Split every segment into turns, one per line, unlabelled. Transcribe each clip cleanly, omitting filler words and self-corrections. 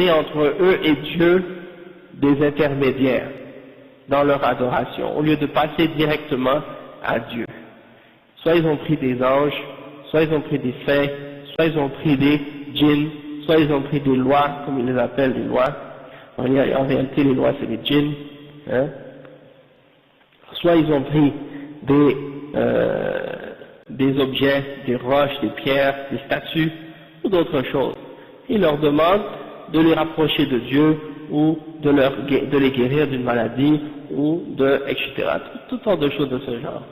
placé entre eux et Dieu des intermédiaires dans leur adoration, au lieu de passer directement à Dieu. Soit ils ont pris des anges, soit ils ont pris des saints, soit ils ont pris des djinns, soit ils ont pris des lois, comme ils les appellent les lois. En réalité, les lois, c'est les djinns. Hein. Soit ils ont pris des objets, des roches, des pierres, des statues, ou d'autres choses. Ils leur demandent de les rapprocher de Dieu, ou de les guérir d'une maladie, ou etc. Toutes sortes de choses de ce genre.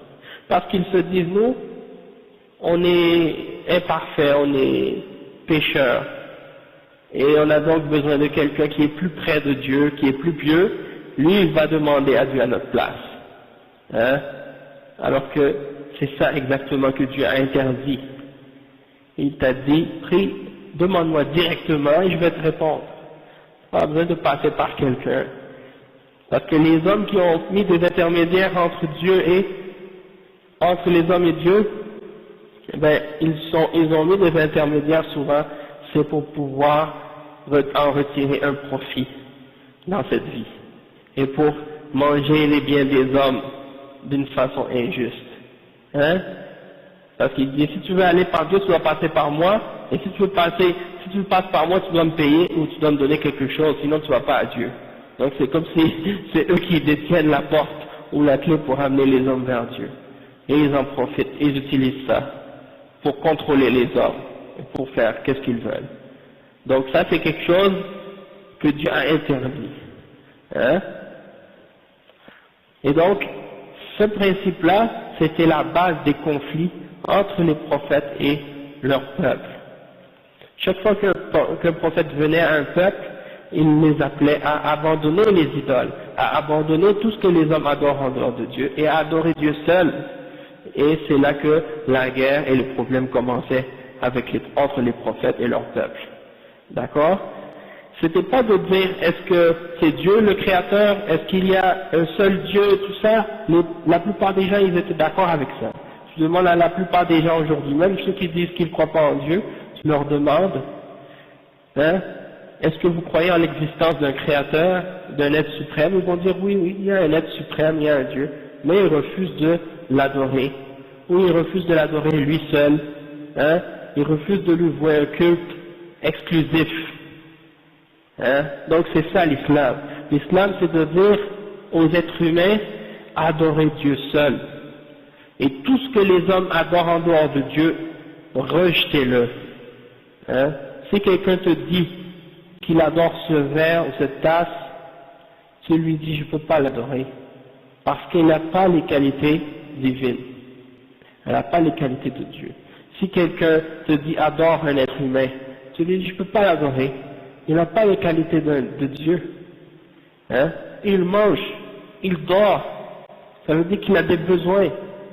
Parce qu'ils se disent, nous, on est imparfaits, on est pécheurs, et on a donc besoin de quelqu'un qui est plus près de Dieu, qui est plus pieux. Lui, il va demander à Dieu à notre place. Hein? Alors que c'est ça exactement que Dieu a interdit. Il t'a dit, prie, demande-moi directement et je vais te répondre. Pas besoin de passer par quelqu'un. Parce que les hommes qui ont mis des intermédiaires entre les hommes et Dieu, eh ben, ils ont mis des intermédiaires souvent, c'est pour pouvoir en retirer un profit dans cette vie. Et pour manger les biens des hommes d'une façon injuste. Hein? Parce qu'il dit, si tu veux aller par Dieu, tu dois passer par moi, et si tu passes par moi, tu dois me payer ou tu dois me donner quelque chose, sinon tu ne vas pas à Dieu. Donc c'est comme si c'est eux qui détiennent la porte ou la clé pour amener les hommes vers Dieu. Et ils en profitent, ils utilisent ça pour contrôler les hommes, pour faire qu'est-ce qu'ils veulent. Donc ça c'est quelque chose que Dieu a interdit. Hein? Et donc, ce principe-là, c'était la base des conflits entre les prophètes et leur peuple. Chaque fois qu'un prophète venait à un peuple, il les appelait à abandonner les idoles, à abandonner tout ce que les hommes adorent en dehors de Dieu et à adorer Dieu seul. Et c'est là que la guerre et les problèmes commençaient entre les prophètes et leur peuple. D'accord? C'était pas de dire est-ce que c'est Dieu le créateur, est-ce qu'il y a un seul Dieu, tout ça. La plupart des gens, ils étaient d'accord avec ça. Je demande à la plupart des gens aujourd'hui, même ceux qui disent qu'ils ne croient pas en Dieu, je leur demande, hein, est-ce que vous croyez en l'existence d'un créateur, d'un être suprême? Ils vont dire oui, il y a un être suprême, il y a un Dieu, mais ils refusent de l'adorer, ou ils refusent de l'adorer lui seul, hein, ils refusent de lui vouer un culte exclusif. Hein? Donc c'est ça l'islam. L'islam c'est de dire aux êtres humains, adorez Dieu seul. Et tout ce que les hommes adorent en dehors de Dieu, rejetez-le. Hein? Si quelqu'un te dit qu'il adore ce verre ou cette tasse, tu lui dis je ne peux pas l'adorer. Parce qu'elle n'a pas les qualités divines. Elle n'a pas les qualités de Dieu. Si quelqu'un te dit adore un être humain, tu lui dis je ne peux pas l'adorer. Il n'a pas les qualités de Dieu. Hein? Il mange, il dort, ça veut dire qu'il a des besoins.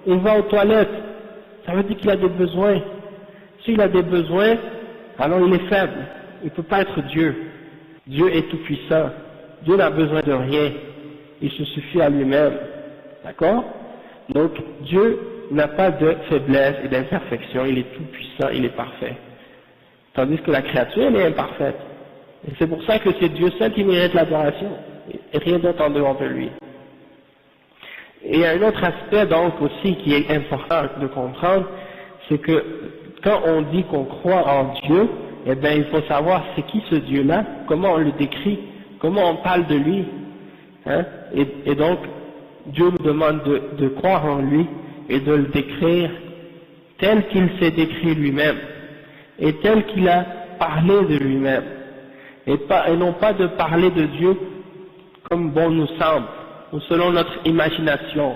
Il va aux toilettes, ça veut dire qu'il a des besoins. S'il a des besoins, alors il est faible. Il ne peut pas être Dieu. Dieu est tout puissant. Dieu n'a besoin de rien. Il se suffit à lui-même. D'accord? Donc Dieu n'a pas de faiblesse et d'imperfection. Il est tout puissant, il est parfait. Tandis que la créature, elle est imparfaite. Et c'est pour ça que c'est Dieu seul qui mérite l'adoration, et rien d'autre en dehors de lui. Et il y a un autre aspect donc aussi qui est important de comprendre, c'est que quand on dit qu'on croit en Dieu, eh bien il faut savoir c'est qui ce Dieu-là, comment on le décrit, comment on parle de lui. Hein? Et donc Dieu nous demande de croire en lui et de le décrire tel qu'il s'est décrit lui-même, et tel qu'il a parlé de lui-même. Et non pas de parler de Dieu comme bon nous semble, ou selon notre imagination,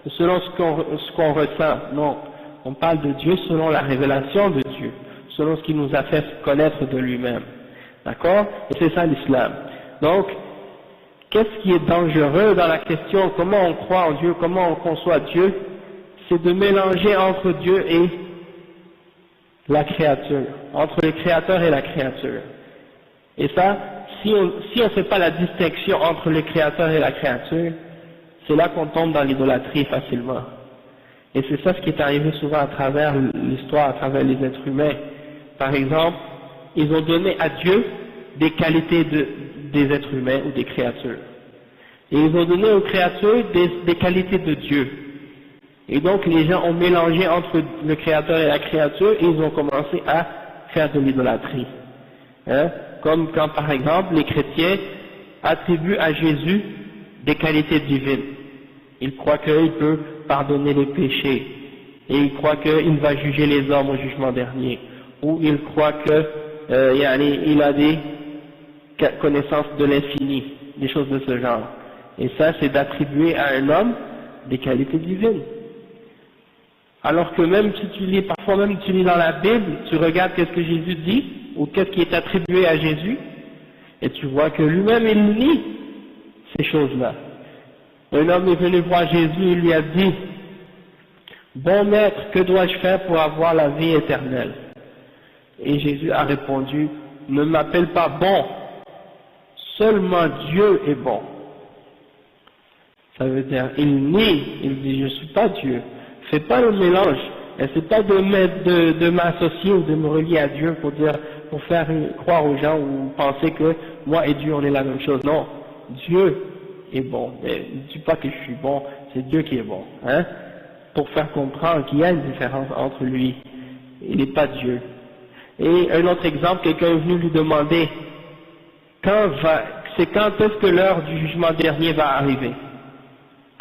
ou selon ce qu'on ressent. Non, on parle de Dieu selon la révélation de Dieu, selon ce qu'il nous a fait connaître de lui-même. D'accord? Et c'est ça l'islam. Donc, qu'est-ce qui est dangereux dans la question comment on croit en Dieu, comment on conçoit Dieu? C'est de mélanger entre Dieu et la créature, entre le créateur et la créature. Et ça, si on ne fait pas la distinction entre le créateur et la créature, c'est là qu'on tombe dans l'idolâtrie facilement. Et c'est ça ce qui est arrivé souvent à travers l'histoire, à travers les êtres humains. Par exemple, ils ont donné à Dieu des qualités des êtres humains ou des créatures. Et ils ont donné aux créatures des qualités de Dieu. Et donc les gens ont mélangé entre le créateur et la créature et ils ont commencé à faire de l'idolâtrie. Hein? Comme quand par exemple les chrétiens attribuent à Jésus des qualités divines. Ils croient qu'il peut pardonner les péchés. Et ils croient qu'il va juger les hommes au jugement dernier. Ou ils croient qu'il a des connaissances de l'infini, des choses de ce genre. Et ça, c'est d'attribuer à un homme des qualités divines. Alors que même si tu lis, parfois même tu lis dans la Bible, tu regardes qu'est-ce que Jésus dit, ou qu'est-ce qui est attribué à Jésus, et tu vois que lui-même il nie ces choses-là. Un homme est venu voir Jésus et lui a dit, bon maître, que dois-je faire pour avoir la vie éternelle? Et Jésus a répondu, ne m'appelle pas bon, seulement Dieu est bon. Ça veut dire, il nie, il dit, je ne suis pas Dieu. Fais pas le mélange. Essaie pas de m'associer ou de me relier à Dieu pour faire croire aux gens ou penser que moi et Dieu on est la même chose. Non, Dieu est bon. Mais ne dis pas que je suis bon, c'est Dieu qui est bon. Hein? Pour faire comprendre qu'il y a une différence entre lui. Il n'est pas Dieu. Et un autre exemple, quelqu'un est venu lui demander quand est-ce que l'heure du jugement dernier va arriver?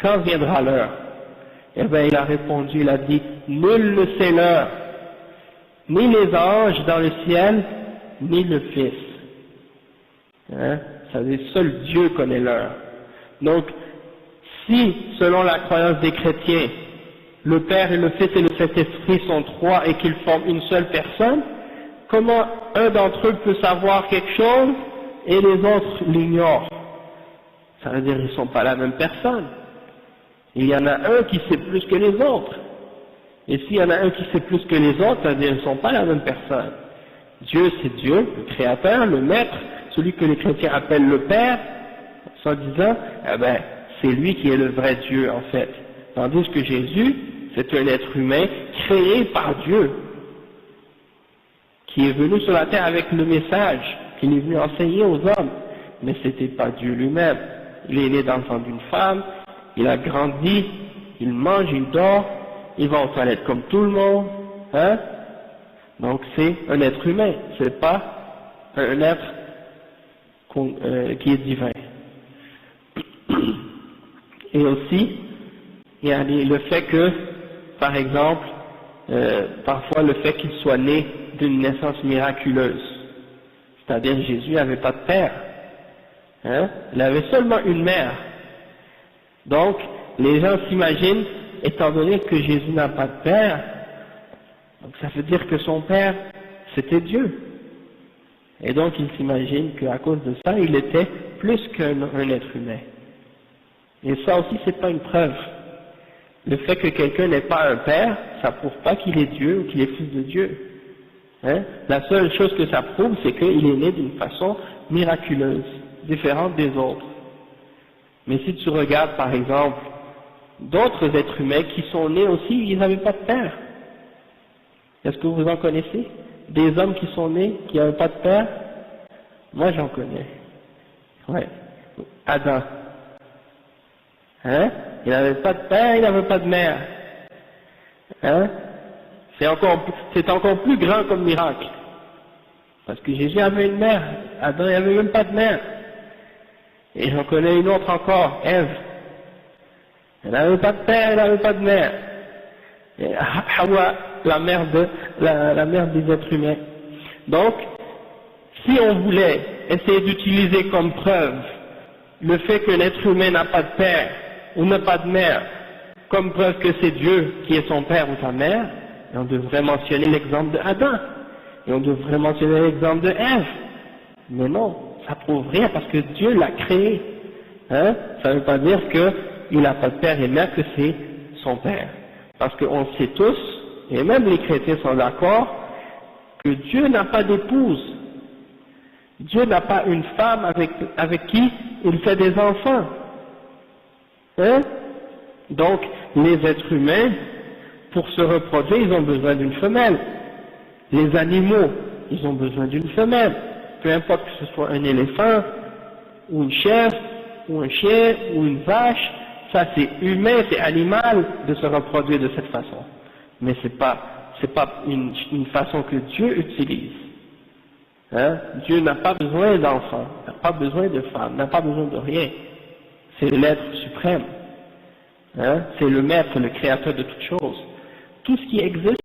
Quand viendra l'heure? Eh bien, il a répondu, il a dit, nul ne sait l'heure, ni les anges dans le ciel, ni le Fils. Hein? Ça veut dire, seul Dieu connaît l'heure. Donc, si, selon la croyance des chrétiens, le Père et le Fils et le Saint-Esprit sont trois et qu'ils forment une seule personne, comment un d'entre eux peut savoir quelque chose et les autres l'ignorent? Ça veut dire qu'ils ne sont pas la même personne. Il y en a un qui sait plus que les autres. Et s'il y en a un qui sait plus que les autres, ça veut dire qu'ils ne sont pas la même personne. Dieu, c'est Dieu, le Créateur, le Maître, celui que les chrétiens appellent le Père, soi-disant, eh ben, c'est lui qui est le vrai Dieu, en fait. Tandis que Jésus, c'est un être humain créé par Dieu, qui est venu sur la terre avec le message, qu'il est venu enseigner aux hommes. Mais c'était pas Dieu lui-même. Il est né dans le ventre d'une femme, il a grandi, il mange, il dort, il va aux toilettes comme tout le monde, hein? Donc c'est un être humain, c'est pas un être qui est divin. Et aussi, il y a le fait que, par exemple, parfois le fait qu'il soit né d'une naissance miraculeuse, c'est-à-dire Jésus n'avait pas de père, hein? Il avait seulement une mère. Donc, les gens s'imaginent, étant donné que Jésus n'a pas de père, donc ça veut dire que son père, c'était Dieu. Et donc, ils s'imaginent qu'à cause de ça, il était plus qu'un être humain. Et ça aussi, c'est pas une preuve. Le fait que quelqu'un n'ait pas un père, ça prouve pas qu'il est Dieu ou qu'il est fils de Dieu. Hein? La seule chose que ça prouve, c'est qu'il est né d'une façon miraculeuse, différente des autres. Mais si tu regardes, par exemple, d'autres êtres humains qui sont nés aussi, ils n'avaient pas de père. Est-ce que vous en connaissez? Des hommes qui sont nés, qui n'avaient pas de père? Moi, j'en connais. Ouais. Adam. Hein? Il n'avait pas de père, il n'avait pas de mère. Hein? C'est encore plus grand comme miracle. Parce que Jésus avait une mère. Adam, il n'avait même pas de mère. Et j'en connais une autre encore, Ève. Elle n'avait pas de père, elle n'avait pas de mère. Et Hawa, la mère des êtres humains. Donc, si on voulait essayer d'utiliser comme preuve le fait que l'être humain n'a pas de père ou n'a pas de mère, comme preuve que c'est Dieu qui est son père ou sa mère, on devrait mentionner l'exemple de Adam, et on devrait mentionner l'exemple de Ève. Mais non, ça prouve rien parce que Dieu l'a créé. Hein? Ça ne veut pas dire qu'il n'a pas de père et mère, que c'est son père. Parce qu'on sait tous, et même les chrétiens sont d'accord, que Dieu n'a pas d'épouse. Dieu n'a pas une femme avec qui il fait des enfants. Hein? Donc, les êtres humains, pour se reproduire, ils ont besoin d'une femelle. Les animaux, ils ont besoin d'une femelle. peu importe que ce soit un éléphant, ou une chèvre, ou un chien, ou une vache, ça c'est humain, c'est animal de se reproduire de cette façon. Mais c'est pas une façon que Dieu utilise. Hein? Dieu n'a pas besoin d'enfants, n'a pas besoin de femmes, n'a pas besoin de rien. C'est l'être suprême. Hein? C'est le maître, le créateur de toutes choses. Tout ce qui existe